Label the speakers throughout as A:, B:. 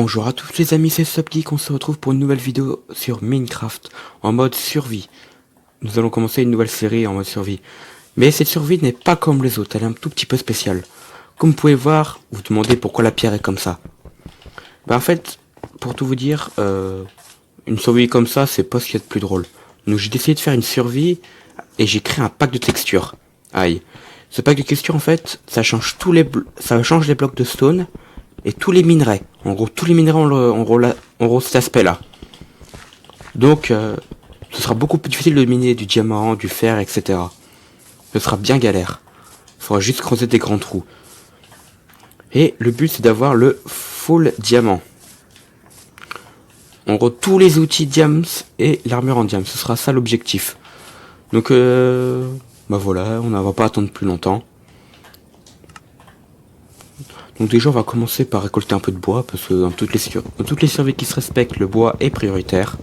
A: Bonjour à tous les amis, c'est Subgeek, on se retrouve pour une nouvelle vidéo sur Minecraft en mode survie. Nous allons commencer une nouvelle série en mode survie. Mais cette survie n'est pas comme les autres, elle est un tout petit peu spéciale. Comme vous pouvez voir, vous vous demandez pourquoi la pierre est comme ça. En fait, pour tout vous dire, une survie comme ça, c'est pas ce qu'il y a de plus drôle. Donc j'ai décidé de faire une survie et j'ai créé un pack de textures. Aïe. Ce pack de textures en fait, ça change ça change les blocs de stone et tous les minerais. En gros, tous les minerais ont cet aspect-là. Donc, ce sera beaucoup plus difficile de miner du diamant, du fer, etc. Ce sera bien galère. Il faudra juste creuser des grands trous. Et le but, c'est d'avoir le full diamant. En gros, tous les outils diams et l'armure en diams. Ce sera ça l'objectif. Donc, voilà, on ne va pas attendre plus longtemps. Donc déjà on va commencer par récolter un peu de bois parce que dans toutes les survies qui se respectent, le bois est prioritaire.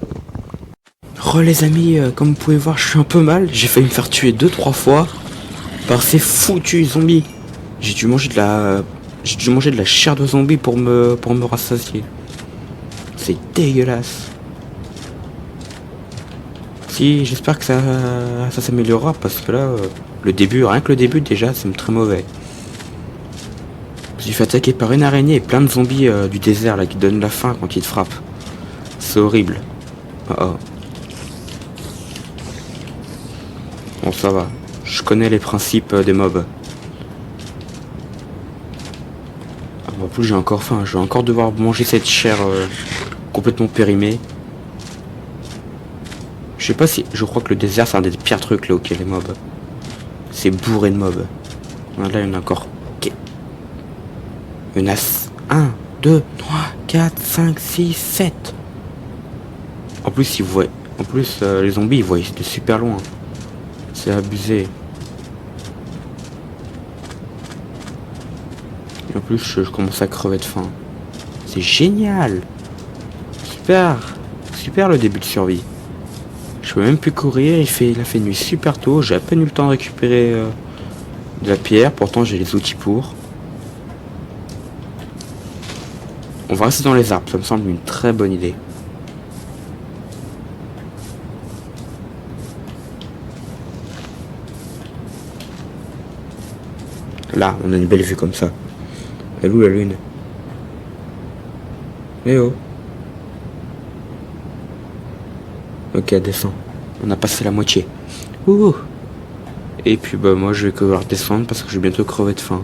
A: Les amis, comme vous pouvez voir, je suis un peu mal. J'ai failli me faire tuer 2-3 fois par ces foutus zombies. J'ai dû manger de la chair de zombie pour me rassasier. C'est dégueulasse. Si, j'espère que ça s'améliorera parce que là, rien que le début déjà, c'est très mauvais. Je me suis fait attaquer par une araignée et plein de zombies du désert là qui donnent la faim quand ils te frappent. C'est horrible. Oh. Bon, ça va. Je connais les principes des mobs. En plus j'ai encore faim. Je vais encore devoir manger cette chair complètement périmée. Je sais pas si... Je crois que le désert c'est un des pires trucs là où il y a les mobs. C'est bourré de mobs. Là il y en a encore. Il y en a 1, 2, 3, 4, 5, 6, 7. En plus, les zombies, ils voient de super loin. C'est abusé. Et en plus, je commence à crever de faim. C'est génial. Super le début de survie. Je peux même plus courir, il a fait nuit super tôt. J'ai à peine eu le temps de récupérer de la pierre. Pourtant, j'ai les outils pour. On va rester dans les arbres, ça me semble une très bonne idée. Là, on a une belle vue comme ça. Elle est où la lune? Eh oh. Ok, descend. On a passé la moitié. Ouh. Et puis moi je vais devoir descendre parce que je vais bientôt crever de faim.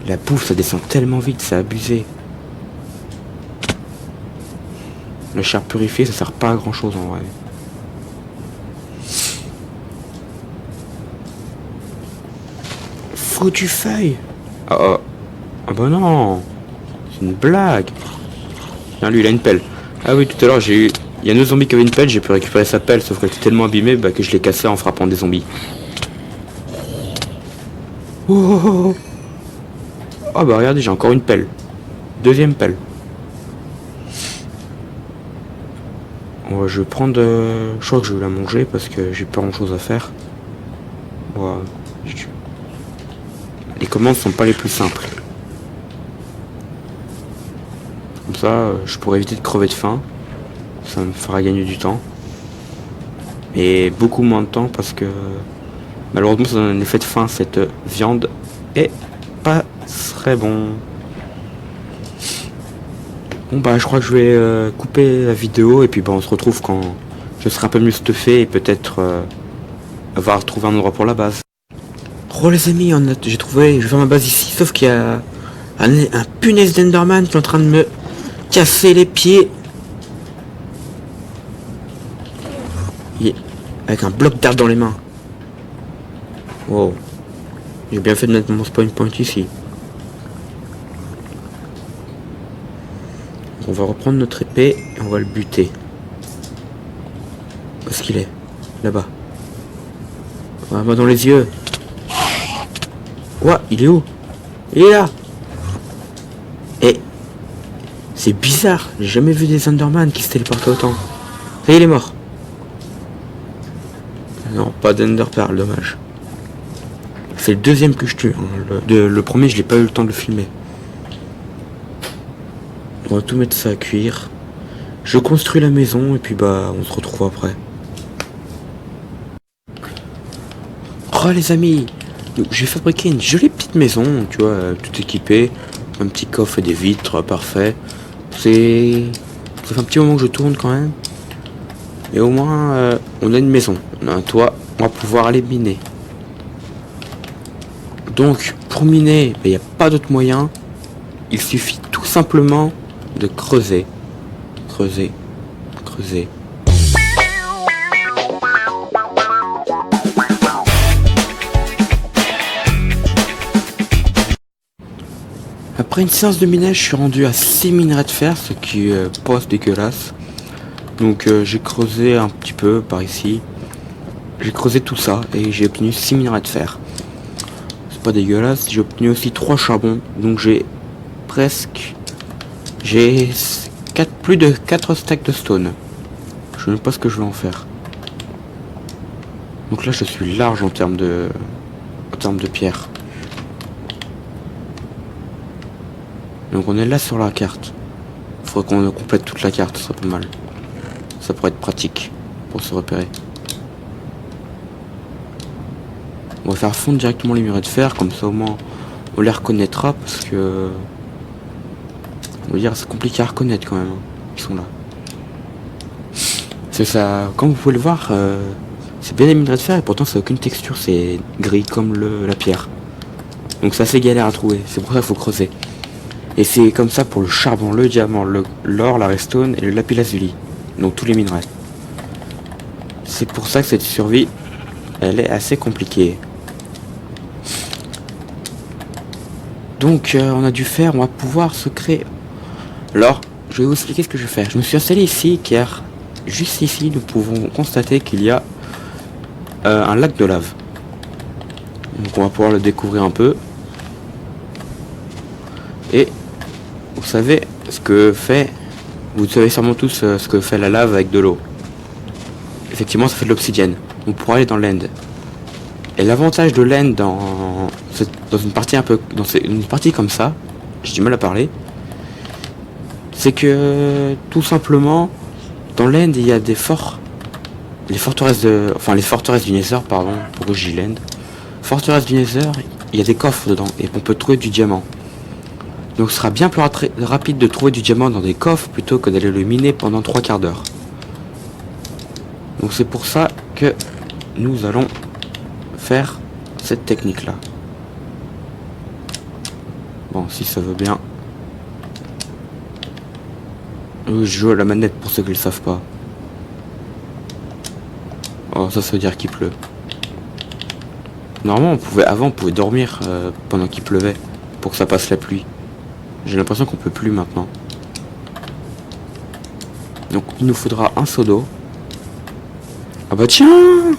A: La bouffe, ça descend tellement vite, c'est abusé. La chair purifiée, ça sert pas à grand chose en vrai. Foutu feuille. Ah bah non. C'est une blague. Tiens, lui il a une pelle. Ah oui, tout à l'heure j'ai eu... Il y a un autre zombie qui avait une pelle, j'ai pu récupérer sa pelle, sauf qu'elle était tellement abîmée que je l'ai cassée en frappant des zombies. Oh bah regardez, j'ai encore une pelle. Deuxième pelle. Je vais prendre... Je crois que je vais la manger parce que j'ai pas grand chose à faire. Les commandes sont pas les plus simples. Comme ça, je pourrais éviter de crever de faim. Ça me fera gagner du temps. Et beaucoup moins de temps parce que... Malheureusement, ça donne un effet de faim, cette viande est pas très bon. Bon je crois que je vais couper la vidéo et puis on se retrouve quand je serai un peu mieux stuffé et peut-être avoir trouvé un endroit pour la base. Les amis, je vais faire ma base ici, sauf qu'il y a un punaise d'Enderman qui est en train de me casser les pieds. Avec un bloc d'arbre dans les mains. Wow. J'ai bien fait de mettre mon spawn point ici. On va reprendre notre épée et on va le buter. Où est-ce qu'il est? Là-bas. Moi dans les yeux. Quoi? Il est où? Il est là. Et c'est bizarre. J'ai jamais vu des Enderman qui se téléportent autant. Ça y est, il est mort. Non, pas d'Ender Pearl, dommage. C'est le deuxième que je tue. Le premier, je n'ai pas eu le temps de le filmer. On va tout mettre ça à cuire. Je construis la maison et puis bah on se retrouve après. Oh les amis, j'ai fabriqué une jolie petite maison, tu vois, tout équipé. Un petit coffre et des vitres, parfait. Ça fait un petit moment que je tourne quand même. Et au moins on a une maison, on a un toit, on va pouvoir aller miner. Donc pour miner, il n'y a pas d'autre moyen. Il suffit tout simplement de creuser. Creuser. Creuser. Après une séance de minage, je suis rendu à 6 minerais de fer, ce qui est pas dégueulasse. Donc j'ai creusé un petit peu par ici. J'ai creusé tout ça et j'ai obtenu 6 minerais de fer. C'est pas dégueulasse. J'ai obtenu aussi 3 charbons. Donc j'ai plus de 4 stacks de stone. Je sais même pas ce que je vais en faire. Donc là je suis large en termes de pierre. Donc on est là sur la carte. Il faudrait qu'on complète toute la carte, ça serait pas mal. Ça pourrait être pratique pour se repérer. On va faire fondre directement les minerais de fer, comme ça au moins on les reconnaîtra, parce que on va dire c'est compliqué à reconnaître quand même, hein. Ils sont là. C'est ça, comme vous pouvez le voir, c'est bien des minerais de fer et pourtant ça n'a aucune texture, c'est gris comme la pierre. Donc c'est assez galère à trouver, c'est pour ça qu'il faut creuser. Et c'est comme ça pour le charbon, le diamant, l'or, la redstone et le lapis lazuli. Donc tous les minerais. C'est pour ça que cette survie, elle est assez compliquée. Donc on a du fer, on va pouvoir se créer. Alors, je vais vous expliquer ce que je vais faire. Je me suis installé ici car juste ici nous pouvons constater qu'il y a un lac de lave. Donc on va pouvoir le découvrir un peu. Et vous savez ce que fait... Vous savez sûrement tous ce que fait la lave avec de l'eau. Effectivement ça fait de l'obsidienne. On pourra aller dans l'end. Et l'avantage de l'end dans une partie une partie comme ça, j'ai du mal à parler, c'est que tout simplement dans l'end il y a des les forteresses du Nether, pardon, pourquoi j'ai dit l'end. Forteresse du Nether, il y a des coffres dedans et on peut trouver du diamant. Donc ce sera bien plus rapide de trouver du diamant dans des coffres plutôt que d'aller le miner pendant 3 quarts d'heure. Donc c'est pour ça que nous allons faire cette technique là. Bon, si ça veut bien. Je joue à la manette pour ceux qui le savent pas. Oh, ça veut dire qu'il pleut. Normalement avant on pouvait dormir pendant qu'il pleuvait pour que ça passe la pluie. J'ai l'impression qu'on peut plus maintenant. Donc il nous faudra un seau d'eau. Ah bah tiens!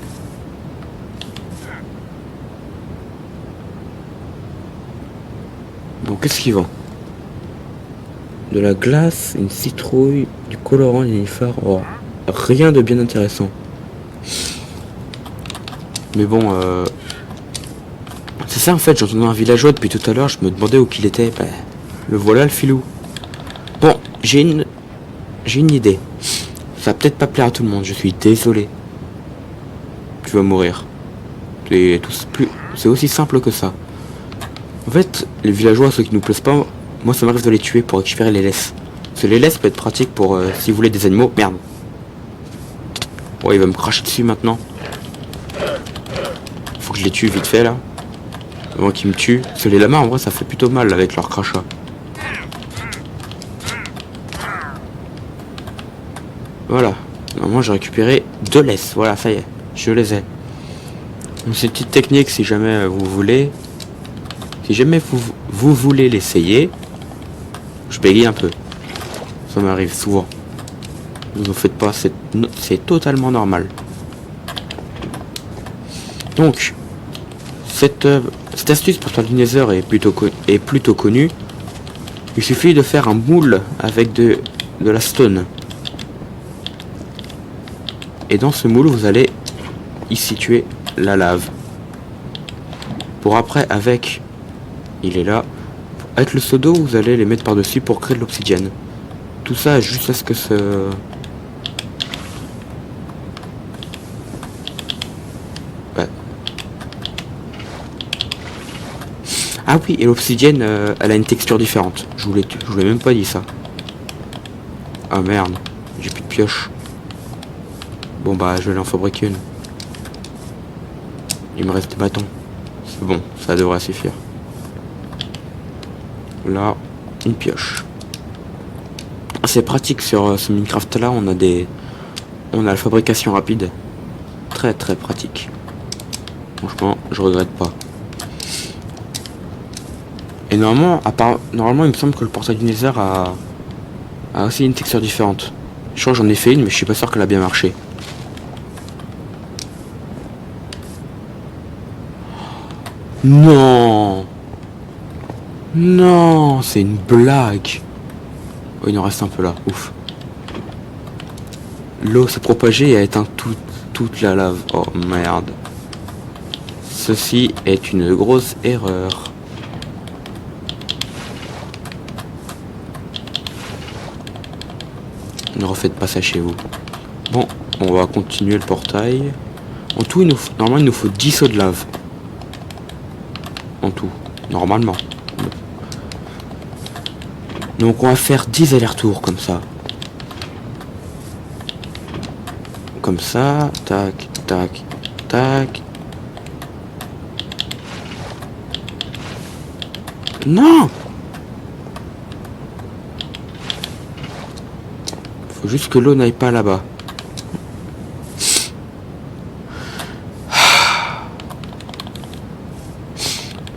A: Bon, qu'est-ce qu'il vend? De la glace, une citrouille, du colorant, des nénuphars. Oh, rien de bien intéressant. Mais bon, c'est ça en fait, j'entendais un villageois depuis tout à l'heure, je me demandais où qu'il était. Bah, le voilà le filou. Bon, j'ai une idée. Ça va peut-être pas plaire à tout le monde, je suis désolé. Tu vas mourir. C'est aussi simple que ça. En fait, les villageois, ceux qui nous plaisent pas, moi ça m'arrive de les tuer pour récupérer les laisses. Parce que les laisses peut être pratique pour si vous voulez des animaux. Merde. Ouais, il va me cracher dessus maintenant. Faut que je les tue vite fait là. Avant qu'ils me tuent. Parce que les lamas en vrai ça fait plutôt mal avec leur crachat. Voilà. Normalement j'ai récupéré 2 laisses. Voilà, ça y est. Je les ai. Donc c'est une petite technique si jamais vous voulez. Si jamais vous voulez l'essayer. Je bégaye un peu. Ça m'arrive souvent. Ne vous faites pas, c'est totalement normal. Donc, cette astuce pour faire du Nether est plutôt connue. Il suffit de faire un moule avec de la stone. Et dans ce moule, vous allez y situer la lave. Pour après, il est là. Avec le seau d'eau, vous allez les mettre par-dessus pour créer de l'obsidienne. Tout ça juste à ce que ce... Ouais. Ah oui, et l'obsidienne, elle a une texture différente. Je vous l'ai même pas dit ça. Ah merde, j'ai plus de pioche. Bon bah je vais en fabriquer une. Il me reste des bâtons. C'est bon, ça devrait suffire. Là, une pioche. C'est pratique sur ce Minecraft là, on a la fabrication rapide. Très très pratique. Franchement, je regrette pas. Et normalement, normalement il me semble que le portail du Nether a aussi une texture différente. Je crois que j'en ai fait une, mais je suis pas sûr qu'elle a bien marché. Non. Non, c'est une blague. Oh, il en reste un peu là, ouf. L'eau s'est propagée et a éteint toute la lave. Oh merde. Ceci est une grosse erreur. Ne refaites pas ça chez vous. Bon, on va continuer le portail. En tout, normalement, il nous faut 10 sauts de lave. En tout, normalement. Donc on va faire 10 allers-retours comme ça. Comme ça, tac, tac, tac. Non! Faut juste que l'eau n'aille pas là-bas.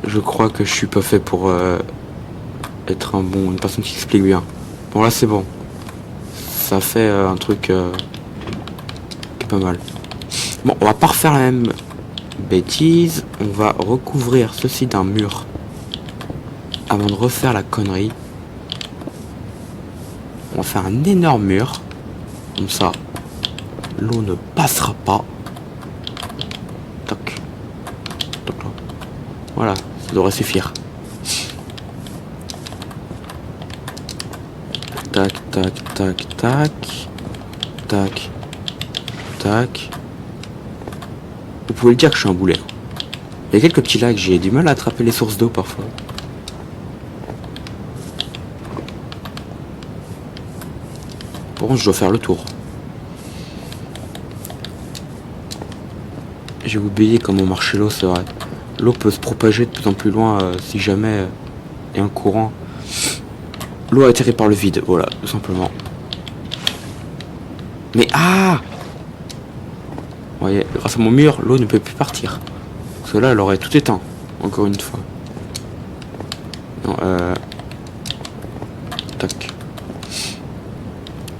A: Je crois que je suis pas fait pour être une personne qui explique bien. Bon là c'est bon. Ça fait un truc qui est pas mal. Bon, on va pas refaire la même bêtise. On va recouvrir ceci d'un mur avant de refaire la connerie. On va faire un énorme mur. Comme ça, l'eau ne passera pas. Toc. Toc là. Voilà, ça devrait suffire. Tac, tac, tac, tac. Tac. Tac. Vous pouvez le dire que je suis un boulet. Il y a quelques petits lacs, j'ai du mal à attraper les sources d'eau parfois. Bon, je dois faire le tour. J'ai oublié comment marchait l'eau, c'est vrai. L'eau peut se propager de plus en plus loin si jamais il y a un courant. L'eau a atterri par le vide, voilà, tout simplement. Mais ah! Vous voyez, grâce à mon mur, l'eau ne peut plus partir. Parce que là, elle aurait tout éteint, encore une fois. Non, tac.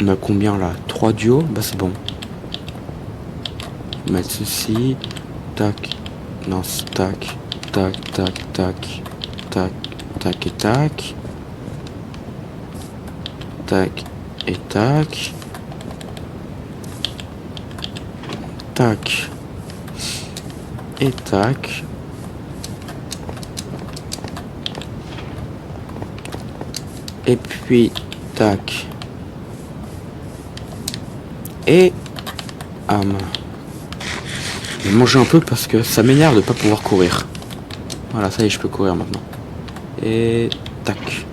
A: On a combien là? 3 duos? Bah c'est bon. Mettre ceci. Tac. Non, tac. Tac, tac, tac. Tac, tac et tac. Tac et tac. Tac. Et tac. Et puis tac. Et je vais manger un peu parce que ça m'énerve de pas pouvoir courir. Voilà, ça y est, je peux courir maintenant. Et tac.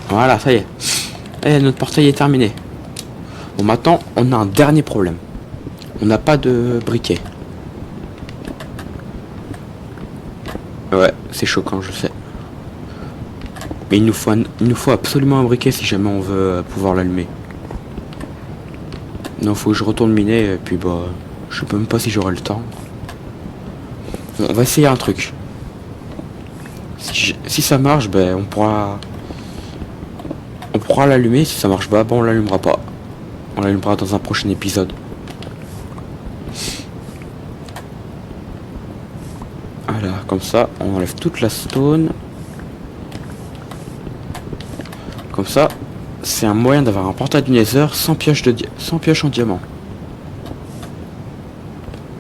A: Voilà, ça y est. Et notre portail est terminé. Bon, maintenant, on a un dernier problème. On n'a pas de briquet. Ouais, c'est choquant, je sais. Mais il nous faut absolument un briquet si jamais on veut pouvoir l'allumer. Non, faut que je retourne miner et puis bah, je sais même pas si j'aurai le temps. Bon, on va essayer un truc. Si ça marche, ben on pourra l'allumer. Si ça marche pas, bon on l'allumera pas. On l'allumera dans un prochain épisode. Voilà, comme ça, on enlève toute la stone. Comme ça, c'est un moyen d'avoir un portail du Nether sans pioche en diamant.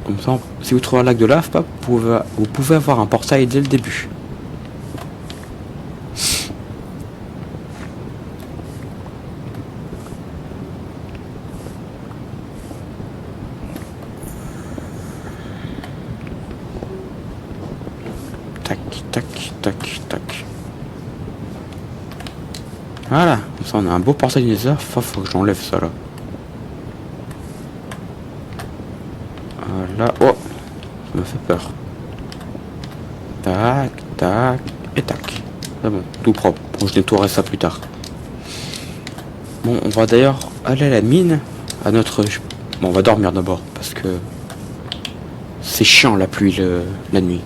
A: Comme ça, si vous trouvez un lac de lave, vous pouvez avoir un portail dès le début. tac, tac. Voilà, comme ça on a un beau portail Nether. Faut que j'enlève ça là. Voilà, oh, ça m'a fait peur. Tac, tac, et tac. C'est bon, tout propre. Bon, je nettoierai ça plus tard. Bon, on va d'ailleurs aller à la mine. À notre... Bon, on va dormir d'abord, parce que... C'est chiant la pluie la nuit.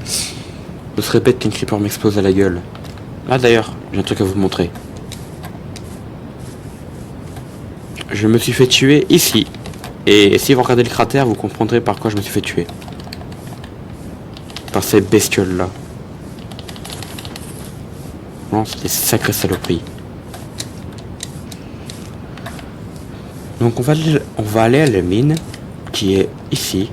A: Ce serait bête qu'un creeper m'explose à la gueule. Ah d'ailleurs, j'ai un truc à vous montrer. Je me suis fait tuer ici. Et si vous regardez le cratère, vous comprendrez par quoi je me suis fait tuer. Par ces bestioles là. Non, c'est des sacrées saloperies. Donc on va aller à la mine, qui est ici.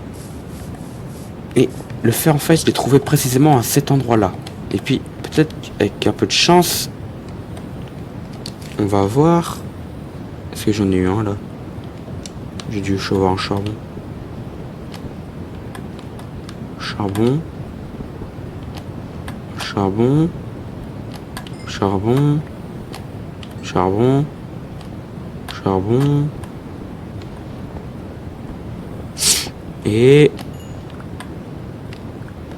A: Et le fer en fait, je l'ai trouvé précisément à cet endroit là. Et puis, peut-être avec un peu de chance, on va voir... Est-ce que j'en ai eu un là? J'ai dû chauffer en charbon. Charbon. Charbon. Charbon. Charbon. Charbon. Et...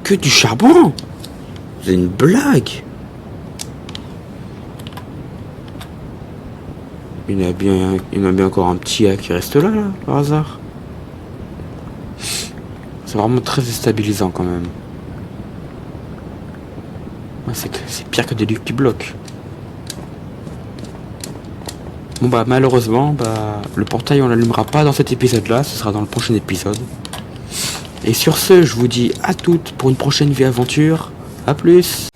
A: Que du charbon? C'est une blague. Il y en a bien encore un petit qui reste là, par hasard. C'est vraiment très déstabilisant quand même. Ouais, c'est pire que des Lucky Blocs. Bon bah malheureusement, le portail on l'allumera pas dans cet épisode là, ce sera dans le prochain épisode. Et sur ce, je vous dis à toutes pour une prochaine vie aventure. A plus.